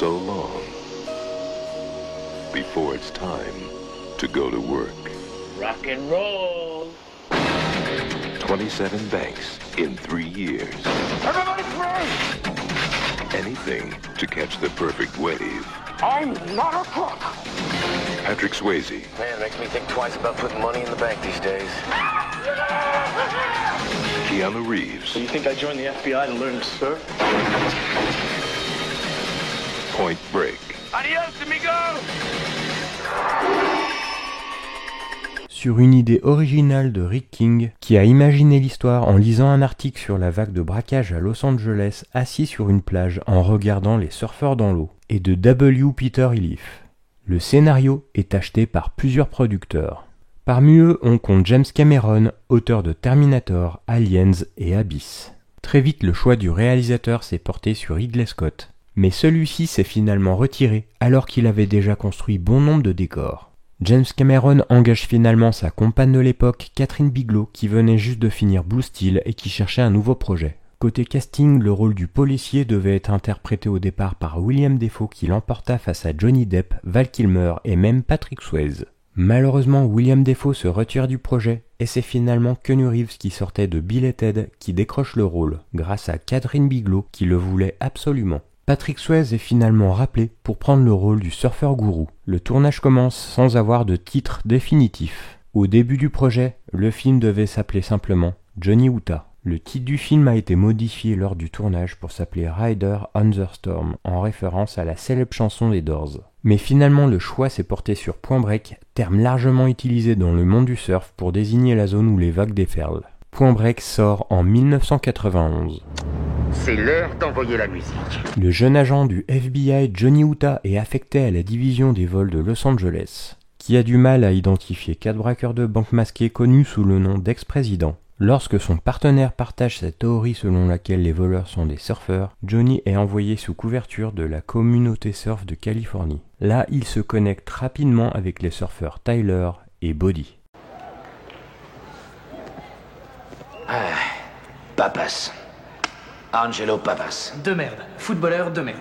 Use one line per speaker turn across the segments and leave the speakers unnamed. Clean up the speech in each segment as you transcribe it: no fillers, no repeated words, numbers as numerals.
so long before it's time to go to work.
Rock and roll.
27 banks in 3 years.
Everybody free!
Anything to catch the perfect wave.
I'm not a crook.
Patrick Swayze.
Man, it makes me think twice about putting money in the bank these days.
Keanu Reeves.
So you think I joined the FBI to learn to surf?
Point Break.
Adios, amigo!
Sur une idée originale de Rick King, qui a imaginé l'histoire en lisant un article sur la vague de braquage à Los Angeles assis sur une plage en regardant les surfeurs dans l'eau, et de W. Peter Iliff. Le scénario est acheté par plusieurs producteurs. Parmi eux, on compte James Cameron, auteur de Terminator, Aliens et Abyss. Très vite, le choix du réalisateur s'est porté sur Ridley Scott, mais celui-ci s'est finalement retiré alors qu'il avait déjà construit bon nombre de décors. James Cameron engage finalement sa compagne de l'époque, Catherine Bigelow, qui venait juste de finir Blue Steel et qui cherchait un nouveau projet. Côté casting, le rôle du policier devait être interprété au départ par William Dafoe qui l'emporta face à Johnny Depp, Val Kilmer et même Patrick Swayze. Malheureusement, William Dafoe se retire du projet et c'est finalement Keanu Reeves qui sortait de Bill et Ted qui décroche le rôle, grâce à Catherine Bigelow qui le voulait absolument. Patrick Swayze est finalement rappelé pour prendre le rôle du surfeur gourou. Le tournage commence sans avoir de titre définitif. Au début du projet, le film devait s'appeler simplement Johnny Utah. Le titre du film a été modifié lors du tournage pour s'appeler Rider on the Storm, en référence à la célèbre chanson des Doors. Mais finalement, le choix s'est porté sur Point Break, terme largement utilisé dans le monde du surf pour désigner la zone où les vagues déferlent. Point Break sort en 1991.
C'est l'heure d'envoyer la musique.
Le jeune agent du FBI Johnny Utah est affecté à la division des vols de Los Angeles, qui a du mal à identifier 4 braqueurs de banque masqués connus sous le nom d'ex-présidents. Lorsque son partenaire partage cette théorie selon laquelle les voleurs sont des surfeurs, Johnny est envoyé sous couverture de la communauté surf de Californie. Là, il se connecte rapidement avec les surfeurs Tyler et Bodie.
Papas. Angelo Papas.
De merde. Footballeur de merde.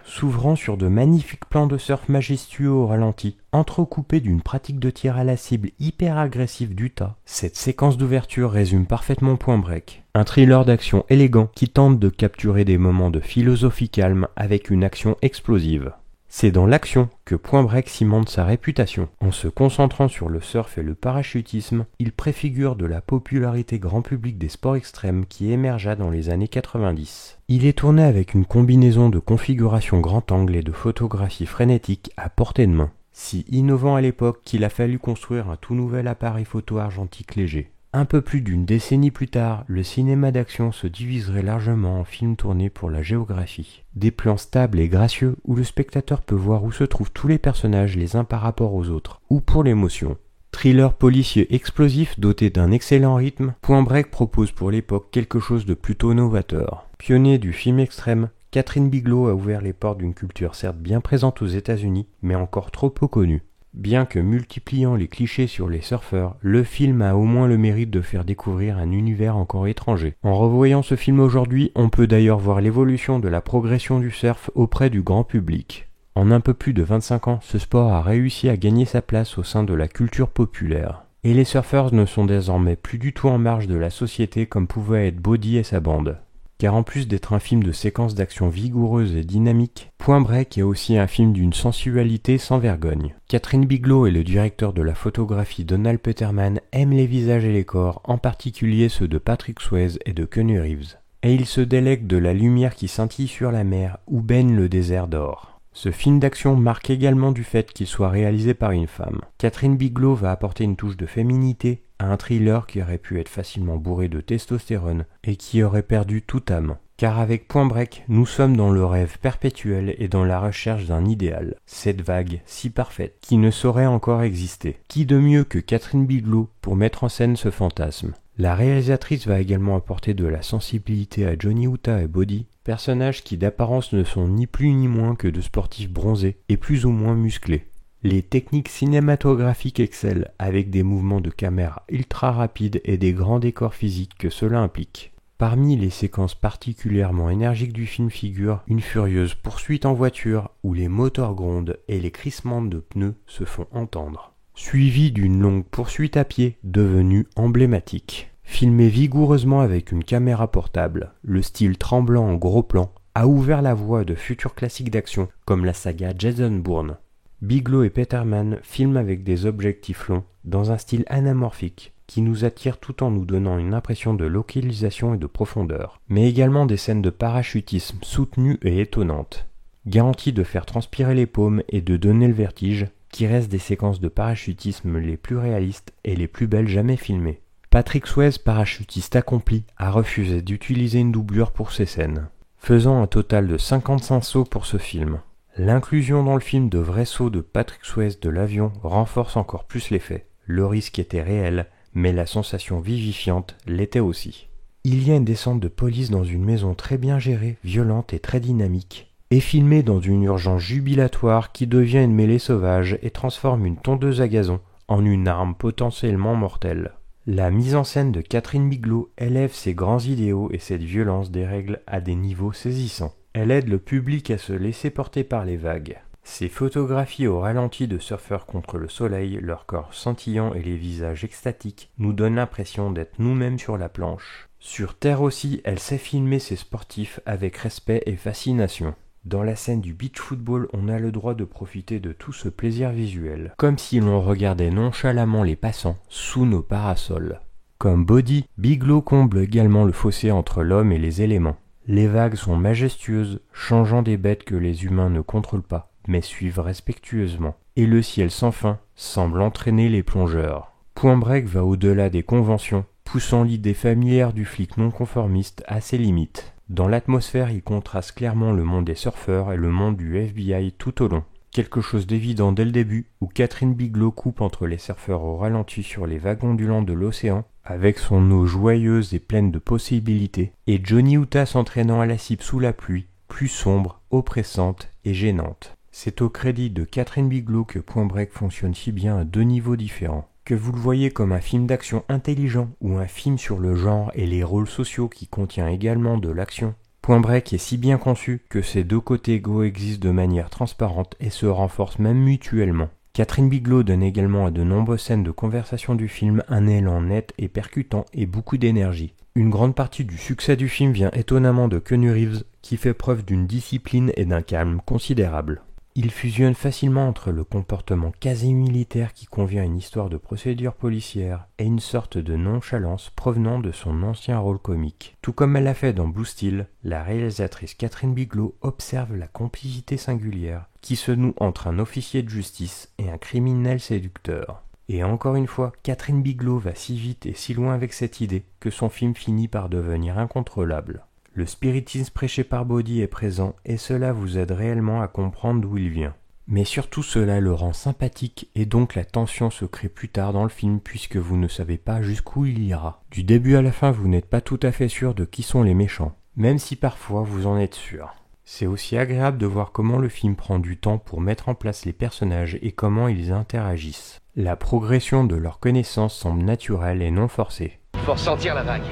S'ouvrant sur de magnifiques plans de surf majestueux au ralenti, entrecoupés d'une pratique de tir à la cible hyper agressive d'Utah, cette séquence d'ouverture résume parfaitement Point Break. Un thriller d'action élégant qui tente de capturer des moments de philosophie calme avec une action explosive. C'est dans l'action que Point Break cimente sa réputation. En se concentrant sur le surf et le parachutisme, il préfigure de la popularité grand public des sports extrêmes qui émergea dans les années 90. Il est tourné avec une combinaison de configuration grand angle et de photographie frénétique à portée de main. Si innovant à l'époque qu'il a fallu construire un tout nouvel appareil photo argentique léger. Un peu plus d'une décennie plus tard, le cinéma d'action se diviserait largement en films tournés pour la géographie. Des plans stables et gracieux où le spectateur peut voir où se trouvent tous les personnages les uns par rapport aux autres, ou pour l'émotion. Thriller policier explosif doté d'un excellent rythme, Point Break propose pour l'époque quelque chose de plutôt novateur. Pionnier du film extrême, Catherine Bigelow a ouvert les portes d'une culture certes bien présente aux États-Unis, mais encore trop peu connue. Bien que multipliant les clichés sur les surfeurs, le film a au moins le mérite de faire découvrir un univers encore étranger. En revoyant ce film aujourd'hui, on peut d'ailleurs voir l'évolution de la progression du surf auprès du grand public. En un peu plus de 25 ans, ce sport a réussi à gagner sa place au sein de la culture populaire. Et les surfeurs ne sont désormais plus du tout en marge de la société comme pouvait être Bodie et sa bande. Car en plus d'être un film de séquences d'action vigoureuses et dynamiques, Point Break est aussi un film d'une sensualité sans vergogne. Catherine Bigelow et le directeur de la photographie Donald Peterman aiment les visages et les corps, en particulier ceux de Patrick Swayze et de Keanu Reeves. Et ils se délèguent de la lumière qui scintille sur la mer où baigne le désert d'or. Ce film d'action marque également du fait qu'il soit réalisé par une femme. Catherine Bigelow va apporter une touche de féminité à un thriller qui aurait pu être facilement bourré de testostérone et qui aurait perdu toute âme. Car avec Point Break, nous sommes dans le rêve perpétuel et dans la recherche d'un idéal, cette vague si parfaite qui ne saurait encore exister. Qui de mieux que Catherine Bigelow pour mettre en scène ce fantasme? La réalisatrice va également apporter de la sensibilité à Johnny Utah et Bodie, personnages qui d'apparence ne sont ni plus ni moins que de sportifs bronzés et plus ou moins musclés. Les techniques cinématographiques excellent avec des mouvements de caméra ultra rapides et des grands décors physiques que cela implique. Parmi les séquences particulièrement énergiques du film figure une furieuse poursuite en voiture où les moteurs grondent et les crissements de pneus se font entendre. Suivi d'une longue poursuite à pied devenue emblématique. Filmé vigoureusement avec une caméra portable, le style tremblant en gros plan a ouvert la voie de futurs classiques d'action comme la saga Jason Bourne. Bigelow et Peterman filment avec des objectifs longs dans un style anamorphique qui nous attire tout en nous donnant une impression de localisation et de profondeur, mais également des scènes de parachutisme soutenues et étonnantes, garantie de faire transpirer les paumes et de donner le vertige, qui restent des séquences de parachutisme les plus réalistes et les plus belles jamais filmées. Patrick Swayze, parachutiste accompli, a refusé d'utiliser une doublure pour ces scènes, faisant un total de 55 sauts pour ce film. L'inclusion dans le film de vrais sauts de Patrick Swayze de l'avion renforce encore plus l'effet. Le risque était réel, mais la sensation vivifiante l'était aussi. Il y a une descente de police dans une maison très bien gérée, violente et très dynamique, et filmée dans une urgence jubilatoire qui devient une mêlée sauvage et transforme une tondeuse à gazon en une arme potentiellement mortelle. La mise en scène de Catherine Bigelow élève ses grands idéaux et cette violence des règles à des niveaux saisissants. Elle aide le public à se laisser porter par les vagues. Ces photographies au ralenti de surfeurs contre le soleil, leurs corps scintillants et les visages extatiques nous donnent l'impression d'être nous-mêmes sur la planche. Sur Terre aussi, elle sait filmer ses sportifs avec respect et fascination. Dans la scène du beach football, on a le droit de profiter de tout ce plaisir visuel, comme si l'on regardait nonchalamment les passants sous nos parasols. Comme Body, Bigelow comble également le fossé entre l'homme et les éléments. Les vagues sont majestueuses, changeant des bêtes que les humains ne contrôlent pas, mais suivent respectueusement, et le ciel sans fin semble entraîner les plongeurs. Point Break va au-delà des conventions, poussant l'idée familière du flic non-conformiste à ses limites. Dans l'atmosphère, il contraste clairement le monde des surfeurs et le monde du FBI tout au long. Quelque chose d'évident dès le début, où Catherine Bigelow coupe entre les surfeurs au ralenti sur les vagues ondulantes de l'océan, avec son eau joyeuse et pleine de possibilités, et Johnny Utah s'entraînant à la cible sous la pluie, plus sombre, oppressante et gênante. C'est au crédit de Catherine Bigelow que Point Break fonctionne si bien à deux niveaux différents. Que vous le voyez comme un film d'action intelligent ou un film sur le genre et les rôles sociaux qui contient également de l'action, Point Break est si bien conçu que ces deux côtés coexistent de manière transparente et se renforcent même mutuellement. Catherine Bigelow donne également à de nombreuses scènes de conversation du film un élan net et percutant et beaucoup d'énergie. Une grande partie du succès du film vient étonnamment de Keanu Reeves, qui fait preuve d'une discipline et d'un calme considérable. Il fusionne facilement entre le comportement quasi-militaire qui convient à une histoire de procédure policière et une sorte de nonchalance provenant de son ancien rôle comique. Tout comme elle l'a fait dans Blue Steel, la réalisatrice Catherine Bigelow observe la complicité singulière qui se noue entre un officier de justice et un criminel séducteur. Et encore une fois, Catherine Bigelow va si vite et si loin avec cette idée que son film finit par devenir incontrôlable. Le spiritisme prêché par Body est présent et cela vous aide réellement à comprendre d'où il vient. Mais surtout cela le rend sympathique et donc la tension se crée plus tard dans le film puisque vous ne savez pas jusqu'où il ira. Du début à la fin vous n'êtes pas tout à fait sûr de qui sont les méchants, même si parfois vous en êtes sûr. C'est aussi agréable de voir comment le film prend du temps pour mettre en place les personnages et comment ils interagissent. La progression de leur connaissance semble naturelle et non forcée.
Faut ressentir la vague.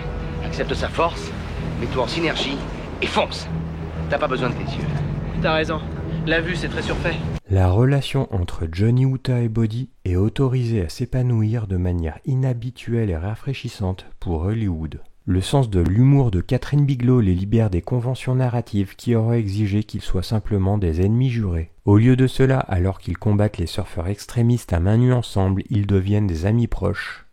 Accepte sa force, mets-toi en synergie et fonce. T'as pas besoin de tes yeux.
T'as raison. La vue, c'est très surfait.
La relation entre Johnny Utah et Body est autorisée à s'épanouir de manière inhabituelle et rafraîchissante pour Hollywood. Le sens de l'humour de Catherine Bigelow les libère des conventions narratives qui auraient exigé qu'ils soient simplement des ennemis jurés. Au lieu de cela, alors qu'ils combattent les surfeurs extrémistes à main nue ensemble, ils deviennent des amis proches.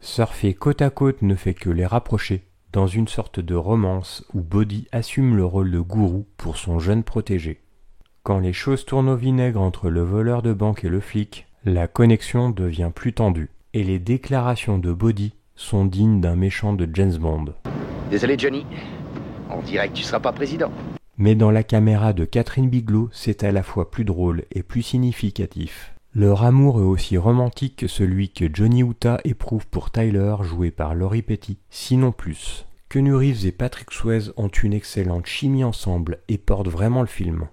Surfer côte à côte ne fait que les rapprocher, dans une sorte de romance où Body assume le rôle de gourou pour son jeune protégé. Quand les choses tournent au vinaigre entre le voleur de banque et le flic, la connexion devient plus tendue, et les déclarations de Body sont dignes d'un méchant de James Bond.
Désolé Johnny, on dirait que tu seras pas président.
Mais dans la caméra de Catherine Bigelow, c'est à la fois plus drôle et plus significatif. Leur amour est aussi romantique que celui que Johnny Utah éprouve pour Tyler, joué par Laurie Petty, sinon plus. Keanu Reeves et Patrick Swayze ont une excellente chimie ensemble et portent vraiment le film.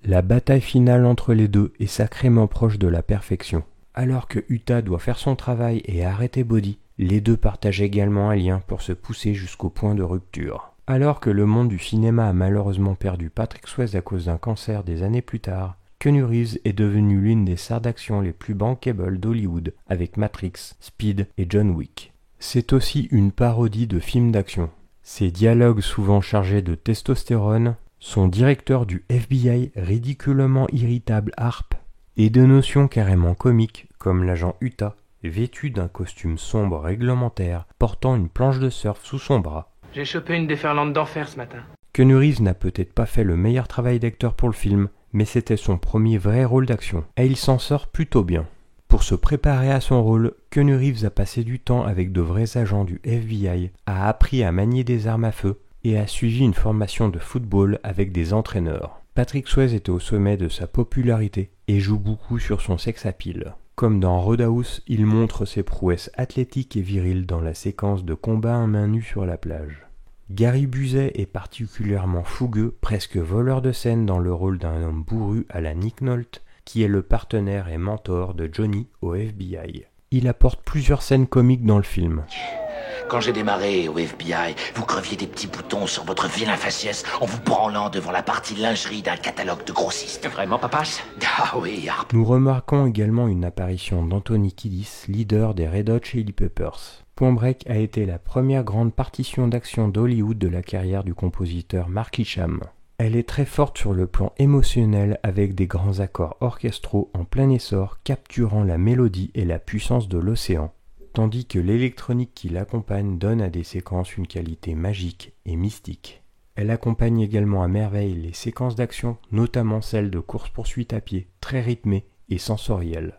La bataille finale entre les deux est sacrément proche de la perfection. Alors que Utah doit faire son travail et arrêter Body, Les deux partagent également un lien pour se pousser jusqu'au point de rupture. Alors que le monde du cinéma a malheureusement perdu Patrick Swayze à cause d'un cancer des années plus tard, Keanu Reeves est devenu l'une des stars d'action les plus bankable d'Hollywood avec Matrix, Speed et John Wick. C'est aussi une parodie de films d'action. Ses dialogues souvent chargés de testostérone, son directeur du FBI ridiculement irritable Harp, et de notions carrément comiques comme l'agent Utah, vêtu d'un costume sombre réglementaire, portant une planche de surf sous son bras.
J'ai chopé une déferlante d'enfer ce matin.
Keanu Reeves n'a peut-être pas fait le meilleur travail d'acteur pour le film, mais c'était son premier vrai rôle d'action, et il s'en sort plutôt bien. Pour se préparer à son rôle, Keanu Reeves a passé du temps avec de vrais agents du FBI, a appris à manier des armes à feu, et a suivi une formation de football avec des entraîneurs. Patrick Swayze était au sommet de sa popularité, et joue beaucoup sur son sex appeal. Comme dans Roadhouse, il montre ses prouesses athlétiques et viriles dans la séquence de combat à main nue sur la plage. Gary Busey est particulièrement fougueux, presque voleur de scène dans le rôle d'un homme bourru à la Nick Nolte, qui est le partenaire et mentor de Johnny au FBI. Il apporte plusieurs scènes comiques dans le film.
Quand j'ai démarré au FBI, vous creviez des petits boutons sur votre vilain faciès en vous branlant devant la partie lingerie d'un catalogue de grossistes.
Vraiment, papache?
Ah oui, Harp.
Nous remarquons également une apparition d'Anthony Kiedis, leader des Red Hot Chili Peppers. Point Break a été la première grande partition d'action d'Hollywood de la carrière du compositeur Mark Isham. Elle est très forte sur le plan émotionnel avec des grands accords orchestraux en plein essor capturant la mélodie et la puissance de l'océan, tandis que l'électronique qui l'accompagne donne à des séquences une qualité magique et mystique. Elle accompagne également à merveille les séquences d'action, notamment celles de course-poursuite à pied, très rythmées et sensorielles.